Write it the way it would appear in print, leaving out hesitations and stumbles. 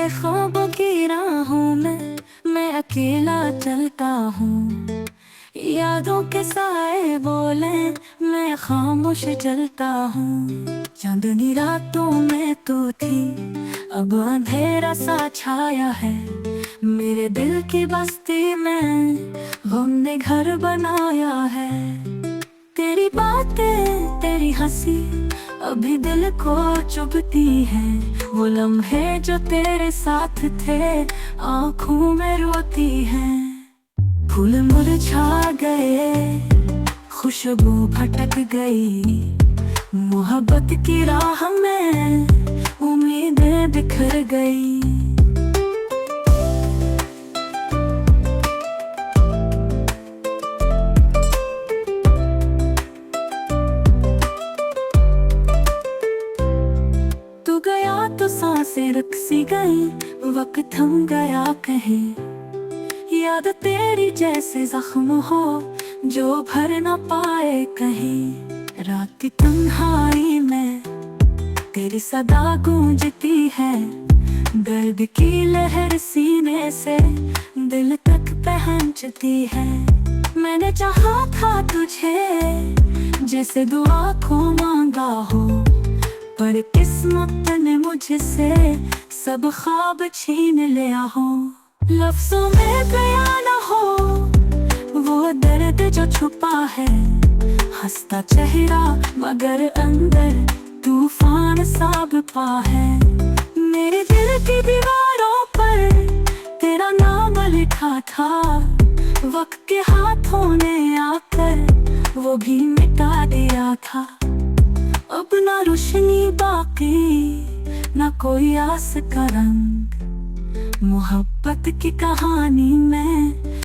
तेरे ख्वाबों की राहों में मैं अकेला चलता हूँ। यादों के साए बोले मैं खामोश जलता हूँ। चांदनी रातों में तू थी, अब अंधेरा सा छाया है। मेरे दिल की बस्ती में हमने घर बनाया है। तेरी बातें तेरी हंसी अभी दिल को चुभती है। वो लम्हे जो तेरे साथ थे आँखों में रोती है। फूल मुरझा गए, खुशबू भटक गई, मोहब्बत की राह में उम्मीदें बिखर गई। तू गया तो सांसें रुक सी गई, वक्त थम गया कहीं। याद तेरी जैसे जख्म हो जो भर न पाए कहीं। रात की तन्हाई में तेरी सदा गूंजती है। दर्द की लहर सीने से दिल तक पहुंचती है। मैंने चाहा था तुझे जैसे दुआ को मांगा हो, पर किस्मत ने मुझसे सब ख्वाब छीन लिया हो। लफ्जों में बयां न हो वो दर्द जो छुपा है। हंसता चेहरा मगर अंदर तूफान सा बपा है। मेरे दिल की दीवारों पर तेरा नाम लिखा था। वक्त के हाथों ने आकर वो भी मिटा दिया था। अब ना रोशनी बाकी ना कोई आस का रंग। मोहब्बत की कहानी में